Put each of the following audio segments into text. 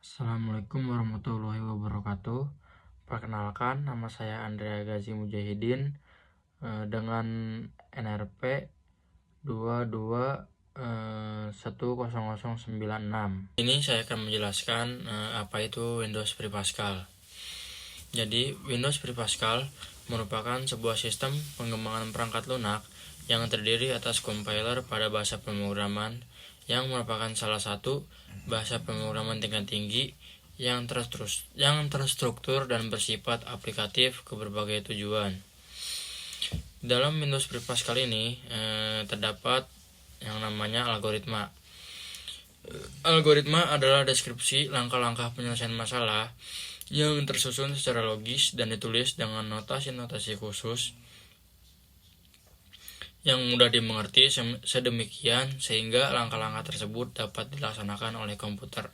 Assalamualaikum warahmatullahi wabarakatuh. Perkenalkan, nama saya Andrea Gazi Mujahidin dengan NRP 22 10096. Ini saya akan menjelaskan apa itu Windows Free Pascal. Jadi, Windows Free Pascal merupakan sebuah sistem pengembangan perangkat lunak yang terdiri atas compiler pada bahasa pemrograman yang merupakan salah satu bahasa pemrograman tingkat tinggi yang terstruktur dan bersifat aplikatif ke berbagai tujuan. Dalam Windows Free Pascal ini terdapat yang namanya algoritma. Algoritma adalah deskripsi langkah-langkah penyelesaian masalah yang tersusun secara logis dan ditulis dengan notasi-notasi khusus yang mudah dimengerti sedemikian sehingga langkah-langkah tersebut dapat dilaksanakan oleh komputer.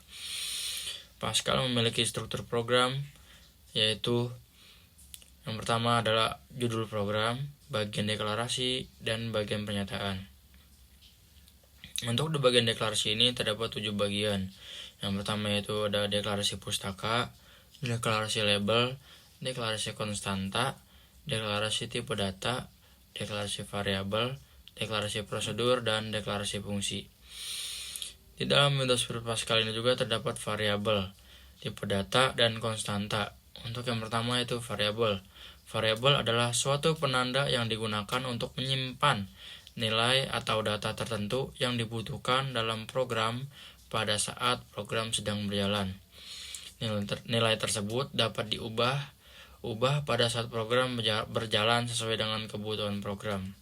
Pascal memiliki struktur program, yaitu yang pertama adalah judul program, bagian deklarasi, dan bagian pernyataan. Untuk di bagian deklarasi ini terdapat 7 bagian. Yang pertama yaitu ada deklarasi pustaka, deklarasi label, deklarasi konstanta, deklarasi tipe data, deklarasi variabel, deklarasi prosedur, dan deklarasi fungsi. Di dalam Windows Free Pascal ini juga terdapat variabel, tipe data, dan konstanta. Untuk yang pertama itu variabel. Variabel adalah suatu penanda yang digunakan untuk menyimpan nilai atau data tertentu yang dibutuhkan dalam program pada saat program sedang berjalan. Nilai tersebut dapat diubah pada saat program berjalan sesuai dengan kebutuhan program.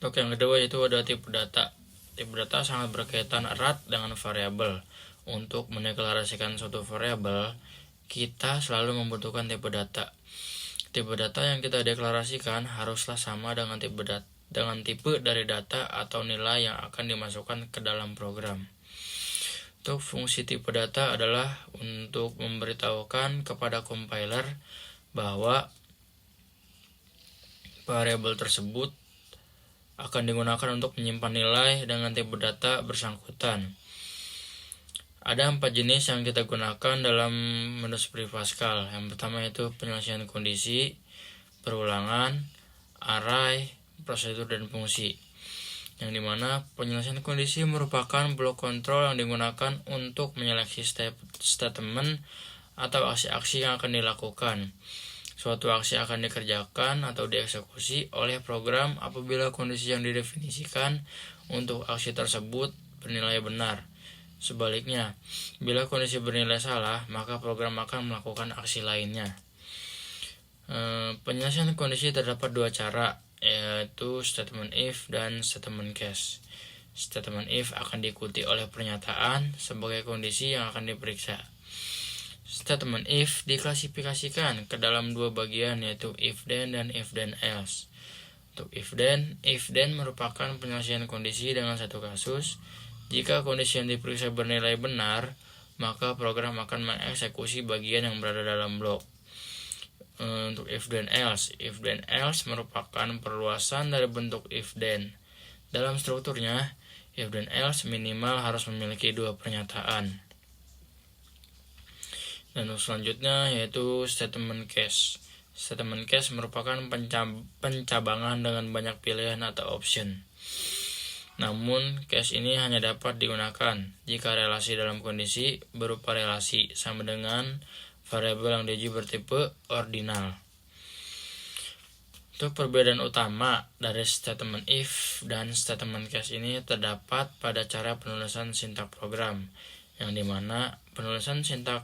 Untuk yang kedua yaitu ada tipe data. Tipe data sangat berkaitan erat dengan variabel. Untuk mendeklarasikan suatu variabel, kita selalu membutuhkan tipe data. Tipe data yang kita deklarasikan haruslah sama dengan tipe dari data atau nilai yang akan dimasukkan ke dalam program. Untuk fungsi tipe data adalah untuk memberitahukan kepada compiler bahwa variabel tersebut akan digunakan untuk menyimpan nilai dengan tipe data bersangkutan. Ada 4 jenis yang kita gunakan dalam Windows Free Pascal. Yang pertama yaitu penyelesaian kondisi, perulangan, array, prosedur, dan fungsi. Yang dimana penyelesaian kondisi merupakan blok kontrol yang digunakan untuk menyeleksi statement atau aksi-aksi yang akan dilakukan. Suatu aksi akan dikerjakan atau dieksekusi oleh program apabila kondisi yang didefinisikan untuk aksi tersebut bernilai benar. Sebaliknya, bila kondisi bernilai salah, maka program akan melakukan aksi lainnya. Penyelesaian kondisi terdapat 2 cara, yaitu statement if dan statement case. Statement if akan diikuti oleh pernyataan sebagai kondisi yang akan diperiksa. Statement if diklasifikasikan ke dalam 2 bagian, yaitu if then dan if then else. Untuk if then merupakan penyelesaian kondisi dengan satu kasus. Jika kondisi yang diperiksa bernilai benar, maka program akan mengeksekusi bagian yang berada dalam blok. Untuk if then else merupakan perluasan dari bentuk if then. Dalam strukturnya, if then else minimal harus memiliki 2 pernyataan. Dan untuk selanjutnya yaitu statement case. Statement case merupakan pencabangan dengan banyak pilihan atau option. Namun, case ini hanya dapat digunakan jika relasi dalam kondisi berupa relasi sama dengan variabel yang diuji bertipe ordinal. Untuk perbedaan utama dari statement if dan statement case ini terdapat pada cara penulisan sintak program, yang dimana penulisan sintak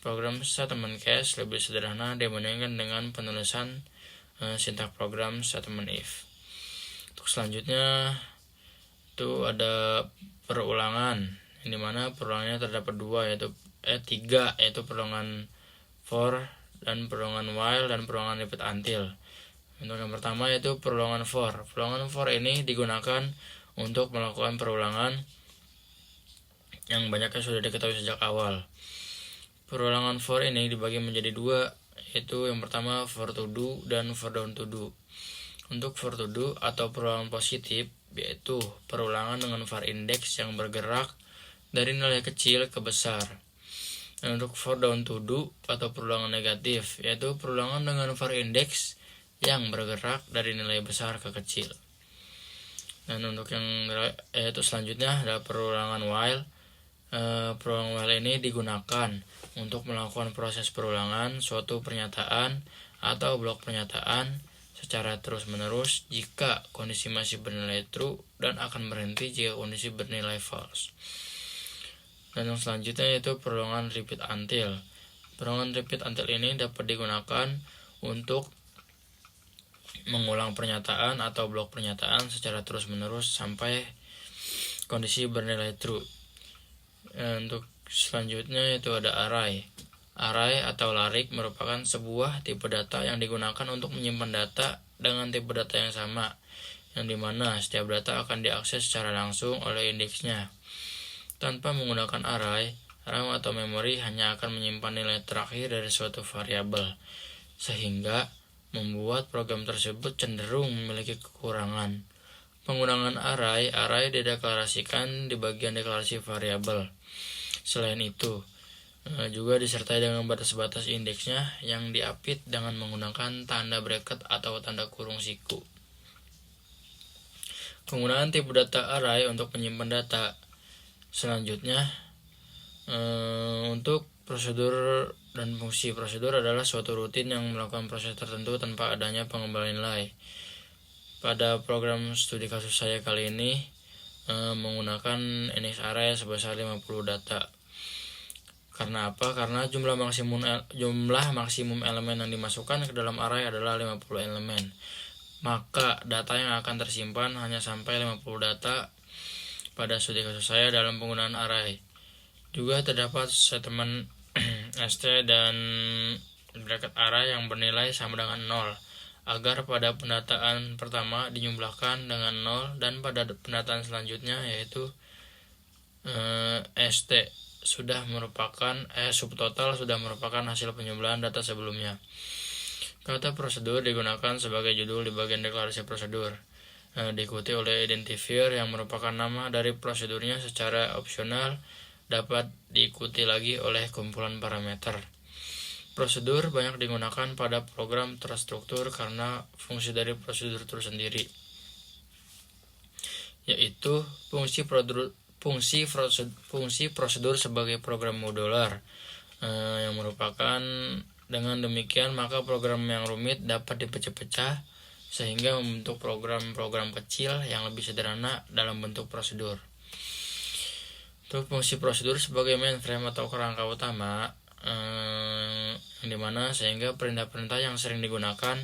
program statement case lebih sederhana dibandingkan dengan penulisan sintak program statement if. Untuk selanjutnya itu ada perulangan, yang dimana perulangannya terdapat 3, yaitu perulangan for dan perulangan while dan perulangan repeat until. Untuk yang pertama yaitu perulangan for. Perulangan for ini digunakan untuk melakukan perulangan yang banyaknya sudah diketahui sejak awal. Perulangan for ini dibagi menjadi 2, yaitu yang pertama for to do dan for down to do. Untuk for to do atau perulangan positif, yaitu perulangan dengan var index yang bergerak dari nilai kecil ke besar. Dan untuk for down to do atau perulangan negatif, yaitu perulangan dengan var index yang bergerak dari nilai besar ke kecil. Dan untuk yang yaitu selanjutnya adalah perulangan while. Perulangan while ini digunakan untuk melakukan proses perulangan suatu pernyataan atau blok pernyataan secara terus-menerus jika kondisi masih bernilai true dan akan berhenti jika kondisi bernilai false. Dan yang selanjutnya yaitu perulangan repeat until. Perulangan repeat until ini dapat digunakan untuk mengulang pernyataan atau blok pernyataan secara terus-menerus sampai kondisi bernilai true. Untuk selanjutnya yaitu ada array. Array atau larik merupakan sebuah tipe data yang digunakan untuk menyimpan data dengan tipe data yang sama, yang dimana setiap data akan diakses secara langsung oleh indeksnya. Tanpa menggunakan array, RAM atau memori hanya akan menyimpan nilai terakhir dari suatu variabel, sehingga membuat program tersebut cenderung memiliki kekurangan. Penggunaan array dideklarasikan di bagian deklarasi variabel. Selain itu, juga disertai dengan batas-batas indeksnya yang diapit dengan menggunakan tanda bracket atau tanda kurung siku. Penggunaan tipe data array untuk menyimpan data. Selanjutnya, untuk prosedur dan fungsi. Prosedur adalah suatu rutin yang melakukan proses tertentu tanpa adanya pengembalian nilai. Pada program studi kasus saya kali ini menggunakan index array sebesar 50 data. Karena apa? Karena jumlah maksimum elemen yang dimasukkan ke dalam array adalah 50 elemen. Maka data yang akan tersimpan hanya sampai 50 data pada studi kasus saya dalam penggunaan array. Juga terdapat statement st dan bracket array yang bernilai sama dengan 0, agar pada pendataan pertama dijumlahkan dengan 0 dan pada pendataan selanjutnya yaitu st subtotal sudah merupakan hasil penjumlahan data sebelumnya. Kata prosedur digunakan sebagai judul di bagian deklarasi prosedur, diikuti oleh identifier yang merupakan nama dari prosedurnya. Secara opsional dapat diikuti lagi oleh kumpulan parameter. Prosedur banyak digunakan pada program terstruktur karena fungsi dari prosedur itu sendiri, yaitu fungsi prosedur sebagai program modular, yang merupakan dengan demikian maka program yang rumit dapat dipecah-pecah sehingga membentuk program-program kecil yang lebih sederhana dalam bentuk prosedur. Untuk fungsi prosedur sebagai mainframe atau kerangka utama, yang dimana sehingga perintah-perintah yang sering digunakan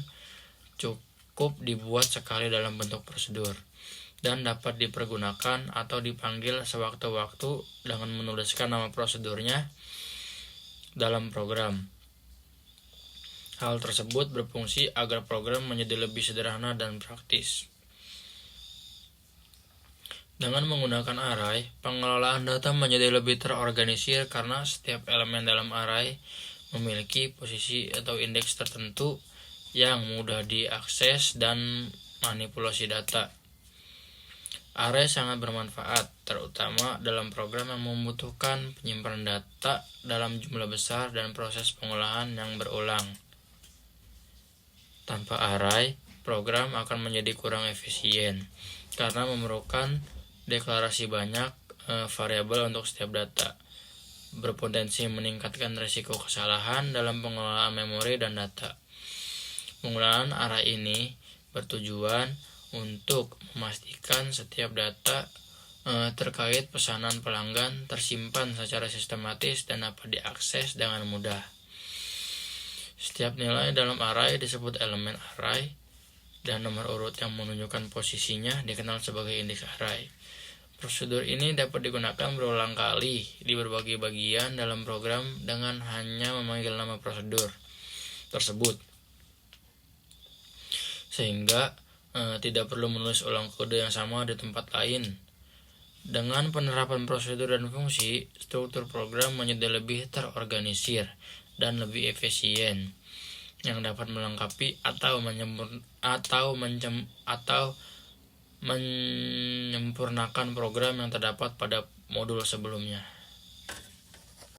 cukup dibuat sekali dalam bentuk prosedur dan dapat dipergunakan atau dipanggil sewaktu-waktu dengan menuliskan nama prosedurnya dalam program. Hal tersebut berfungsi agar program menjadi lebih sederhana dan praktis. Dengan menggunakan array, pengelolaan data menjadi lebih terorganisir karena setiap elemen dalam array memiliki posisi atau indeks tertentu yang mudah diakses dan manipulasi data. Array sangat bermanfaat, terutama dalam program yang membutuhkan penyimpanan data dalam jumlah besar dan proses pengolahan yang berulang. Tanpa array, program akan menjadi kurang efisien karena memerlukan deklarasi banyak variabel untuk setiap data, berpotensi meningkatkan risiko kesalahan dalam pengelolaan memori dan data. Penggunaan array ini bertujuan untuk memastikan setiap data terkait pesanan pelanggan tersimpan secara sistematis dan dapat diakses dengan mudah. Setiap nilai dalam array disebut elemen array, dan nomor urut yang menunjukkan posisinya dikenal sebagai indeks array. Prosedur ini dapat digunakan berulang kali di berbagai bagian dalam program dengan hanya memanggil nama prosedur tersebut, sehingga tidak perlu menulis ulang kode yang sama di tempat lain. Dengan penerapan prosedur dan fungsi, struktur program menjadi lebih terorganisir dan lebih efisien, yang dapat melengkapi atau menyempurnakan program yang terdapat pada modul sebelumnya.